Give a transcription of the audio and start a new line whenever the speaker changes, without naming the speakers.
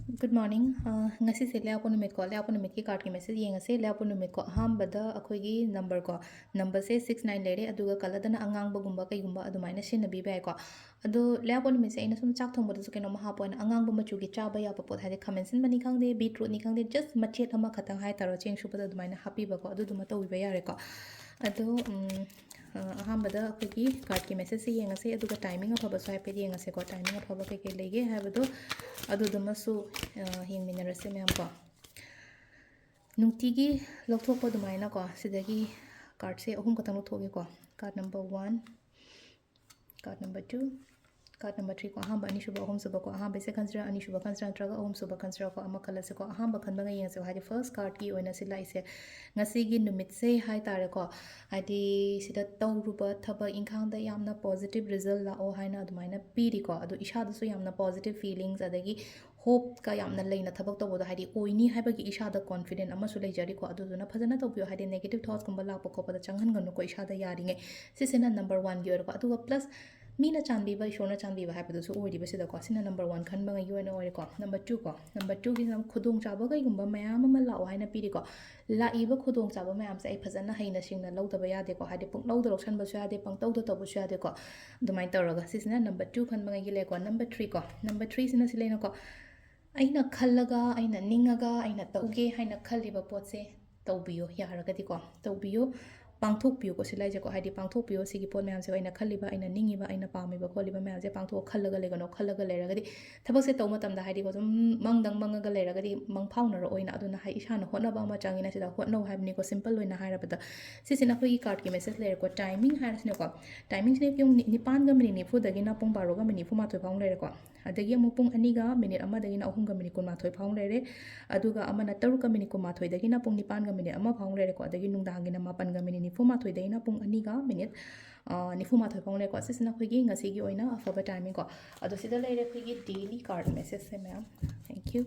Good morning. Ngasi se le apun numit ko le apun numit ki card ki message yeng ase le apun numit ko ham bada akhoi gi number se 69 lere aduga kala dana angang bagumba kai gumba adumaina sin nabi bai ko adu le apun numit se ina sum chak thong bodu keno ma hapon angang bu machu gi cha ba ya pa pot hade comment sin bani khang de beetroot ni khang de just machet ama khatang hai taro cheng shu bada adumaina happy ba ko adu duma to wi ba yare ko adu ꯑꯍꯥꯟꯕꯗ ꯑꯩꯈꯣꯏꯒꯤ ꯀꯥꯔꯠꯀꯤ ꯃꯦꯁꯦꯖꯁꯦ ꯌꯦꯡꯉꯁꯦ ꯑꯗꯨꯒ timing ꯑꯐꯕꯁꯨ ꯍꯥꯏꯐꯦꯠ ꯌꯦꯡꯉꯁꯦꯀꯣ timing ꯑꯐꯕ ꯀꯩꯀꯩ ꯂꯩꯒꯦ ꯍꯥꯏꯕꯗꯣ ꯑꯗꯨꯗꯨꯃꯁꯨ ꯌꯦꯡꯃꯤꯟꯅꯔꯁꯦ ꯃꯌꯥꯝꯀꯣ ꯅꯨꯡꯇꯤꯒꯤ ꯂꯧꯊꯣꯛꯄ ꯑꯗꯨꯃꯥꯏꯅꯀꯣ ꯁꯤꯗꯒꯤ ꯀꯥꯔꯠꯁꯦ ꯑꯍꯨꯝ ꯈꯛꯇꯪ ꯂꯧꯊꯣꯛꯑꯒꯦꯀꯣ card number 1 card number 2 card number 3 ꯀꯣ ꯑꯍꯥꯟꯕ ꯑꯅꯤꯁꯨꯕ ꯑꯍꯨꯝꯁꯨꯕ ꯀꯣ ꯑꯍꯥꯟꯕꯁꯦ ꯈꯟꯁꯤꯔꯥ ꯑꯅꯤꯁꯨꯕ ꯈꯟꯁꯤꯔꯥ ꯅꯠꯇ꯭ꯔꯒ ꯑꯍꯨꯝꯁꯨꯕ ꯈꯟꯁꯤꯔꯥ ꯀꯣ ꯑꯃ ꯈꯜꯂꯁꯦꯀꯣ ꯑꯍꯥꯟꯕ ꯈꯟꯕꯒ ꯌꯦꯡꯁꯦ ꯍꯥꯏꯗꯤ ꯐꯥꯔꯁ ꯀꯥꯔꯠꯀꯤ ꯑꯣꯏꯅ ꯁꯤ ꯂꯥꯛꯏꯁꯦ ꯉꯁꯤꯒꯤ ꯅꯨꯃꯤꯠꯁꯦ ꯍꯥꯏꯇꯥꯔꯦꯀꯣ ꯍꯥꯏꯗꯤ ꯁꯤꯗ ꯇꯧꯔꯨꯕ ꯊꯕꯛ ꯏꯪꯈꯥꯡꯗ ꯌꯥꯝꯅ ꯄꯣꯖꯤꯇꯤቭ ꯔꯤꯖꯜ ꯂꯥꯛꯑꯣ ꯍꯥꯏꯅ ꯑꯗꯨꯃꯥꯏꯅ ꯄꯤꯔꯤꯀꯣ ꯑꯗꯣ ꯏꯁꯥꯗꯁꯨ ꯌꯥꯝꯅ ꯄꯣꯖꯤꯇꯤቭ ꯐꯤꯂꯤꯡꯁ ꯑꯗꯒꯤ ꯍꯣꯞꯀ ꯌꯥꯝꯅ ꯂꯩꯅ ꯊꯕꯛ ꯇꯧꯕꯗꯣ ꯍꯥꯏꯗꯤ ꯑꯣꯏꯅꯤ ꯍꯥꯏꯕꯒꯤ ꯏꯁꯥꯗ ꯀꯣꯟꯐꯤꯗꯦꯟ ꯑꯃꯁꯨ ꯂꯩꯖꯔꯤꯀꯣ ꯑꯗꯨꯗꯨꯅ ꯐꯖꯅ ꯇꯧꯕꯤꯌꯣ ꯍꯥꯏꯗꯤ ꯅꯦꯒꯦꯇꯤቭ ꯊꯣꯠꯁꯀꯨꯝꯕ ꯂꯥꯛꯄ ꯈꯣꯠꯄꯗ ꯆꯪꯍꯟꯒꯅꯨꯀꯣ ꯏꯁꯥꯗ ꯌꯥꯔꯤꯉꯩ ꯁꯤꯁꯤꯅ ꯅꯝꯕꯔ 1ꯒꯤ ꯑꯣꯏꯔꯦꯀꯣ ꯑꯗꯨꯒ ꯄ꯭ꯂꯁ ꯃꯤꯅ ꯆꯥꯟꯕꯤꯕ ꯏꯁꯣꯔꯅ ꯆꯥꯟꯕꯤꯕ ꯍꯥꯏꯕꯗꯨꯁꯨ ꯑꯣꯏꯔꯤꯕ ꯁꯤꯗꯀꯣ ꯁꯤꯅ ꯅꯝꯕꯔ 1 ꯈꯟꯕꯒꯤ ꯑꯣꯏꯅ ꯑꯣꯏꯔꯦꯀꯣ ꯅꯝꯕꯔ 2 ꯀꯣ ꯅꯝꯕꯔ 2ꯒꯤꯁꯤꯅ ꯈꯨꯗꯣꯡꯆꯥꯕ ꯀꯩꯒꯨꯝꯕ ꯃꯌꯥꯝ ꯑꯃ ꯂꯥꯛꯑꯣ ꯍꯥꯏꯅ ꯄꯤꯔꯤꯀꯣ ꯂꯥꯛꯏꯕ ꯈꯨꯗꯣꯡꯆꯥꯕ ꯃꯌꯥꯝꯁꯦ ꯑꯩ ꯐꯖꯅ ꯍꯩꯅ ꯁꯤꯡꯅ ꯂꯧꯗꯕ ꯌꯥꯗꯦꯀꯣ ꯍꯥꯏꯗꯤ ꯄꯨꯡꯂꯧꯗ ꯂꯧꯁꯟꯕꯁꯨ ꯌꯥꯗꯦ ꯄꯪꯇꯧꯗ ꯇꯧꯕꯁꯨ ꯌꯥꯗꯦꯀꯣ ꯑꯗꯨꯃꯥꯏꯅ ꯇꯧꯔꯒ ꯁꯤꯁꯤꯅ ꯅꯝꯕꯔ 2 ꯈꯟꯕꯒꯤ ꯂꯩꯀꯣ ꯅꯝꯕर 3 ꯀꯣ ꯅꯝꯕर 3 ꯁꯤꯅ ꯁꯤ ꯂꯩꯅꯀꯣ ꯑꯩꯅ ꯈꯜꯂꯒ ꯑꯩꯅ ꯅꯤꯡꯉꯒ ꯑꯩꯅ ꯇꯧꯒꯦ ꯍꯥꯏꯅ ꯈꯜꯂꯤꯕ ꯄꯣꯠꯁꯦ ꯇꯧꯕꯤꯌꯣ ꯌꯥꯔꯒꯗꯤꯀꯣ ꯇꯧꯕꯤꯌꯣ ꯄꯥꯡꯊꯣꯛꯄꯤꯌꯨꯀꯣ ꯁꯤ ꯂꯩꯖꯦꯀꯣ ꯍꯥꯏꯗꯤ ꯄꯥꯡꯊꯣꯛꯄꯤꯌꯣ ꯁꯤꯒꯤ ꯄꯣꯠ ꯃꯌꯥꯝꯁꯦ ꯑꯩꯅ ꯈꯜꯂꯤꯕ ꯑꯩꯅ ꯅꯤꯡꯉꯤꯕ ꯑꯩꯅ ꯄꯥꯝꯃꯤꯕ ꯈꯣꯠꯂꯤꯕ ꯃꯌꯥꯝꯁꯦ ꯄꯥꯡꯊꯣꯛꯑ ꯈꯜꯂꯒ ꯂꯩꯒꯅꯣ ꯈꯜꯂꯒ ꯂꯩꯔꯒꯗꯤ ꯊꯕꯛꯁꯦ ꯇꯧꯕ ꯃꯇꯝꯗ ꯍꯥꯏꯗꯤꯀꯣ ꯁꯨꯝ ꯃꯪꯗꯪ ꯃꯪꯉꯒ ꯂꯩꯔꯒꯗꯤ ꯃꯪꯐꯥꯎꯅꯔꯛꯑꯣꯏꯅ ꯑꯗꯨꯅ ꯏꯁꯥꯅ ꯍꯣꯠꯅꯕ ꯑꯃ ꯆꯪꯉꯤꯅ ꯁꯤꯗ ꯍꯣꯠꯅꯧ ꯍꯥꯏꯕꯅꯤꯀꯣ ꯁꯤꯝꯄꯜ ꯑꯣꯏꯅ ꯍꯥꯏꯔꯕꯗ ꯁꯤꯁꯤꯅ ꯑꯩꯈꯣꯏꯒꯤ ꯀꯥꯔꯠꯀꯤ ꯃꯦꯁꯦꯖ ꯂꯩꯔꯦꯀꯣ ꯇꯥꯏꯃꯤꯡ ꯍꯥꯏꯔꯁꯤꯅꯀꯣ ꯇꯥꯏꯃꯤꯡꯁꯤꯅ ꯄꯨꯡ 9ꯒ ꯃꯤꯅꯤꯠ 4ꯗꯒꯤꯅ ꯄꯨꯡ 12ꯒ ꯃꯤꯅꯤꯠ 34 ꯐꯥꯎ ꯂꯩꯔꯦꯀꯣ ꯑꯗꯒꯤ ꯑꯃꯨꯛ ꯄꯨꯡ 2ꯒ ꯃꯤꯅꯤꯠ 1ꯗꯒꯤꯅ 3ꯒ ꯃꯤꯅꯤꯠ 12 ꯐꯥꯎ ꯂꯩꯔꯦ ꯑꯗꯨꯒ ꯑꯃꯅ 6ꯒ ꯃꯤꯅꯤꯠ 12ꯗꯒꯤꯅ ꯄꯨꯡ 9ꯒ ꯃꯤꯅꯤꯠ 1 ꯐꯥꯎ ꯂꯩꯔꯦꯀꯣ ꯑꯗꯒꯤ ꯅꯨꯡꯗꯥꯡꯒꯤꯅ 7ꯒ ꯃꯤꯅꯤꯠ 94ꯗꯒꯤꯅ ꯄꯨꯡ 2ꯒ ꯃꯤꯅꯤꯠ 94 ꯐꯥꯎ ꯂꯩꯔꯦꯀꯣ ꯁꯤꯁꯤꯅ ꯑꯩꯈꯣꯏꯒꯤ ꯉꯁꯤꯒꯤ ꯑꯣꯏꯅ ꯑꯐꯕ ꯇꯥꯏꯃꯤꯡ ꯀꯣ ꯑꯗꯣ ꯁꯤꯗ ꯂꯩꯔꯦ ꯑꯩꯈꯣꯏꯒꯤ ꯗꯦꯂꯤ ꯀꯥꯔꯠ ꯃꯦꯁꯦꯖꯁꯦ ꯃꯌꯥꯝ ꯊꯦꯡꯛ ꯌꯨ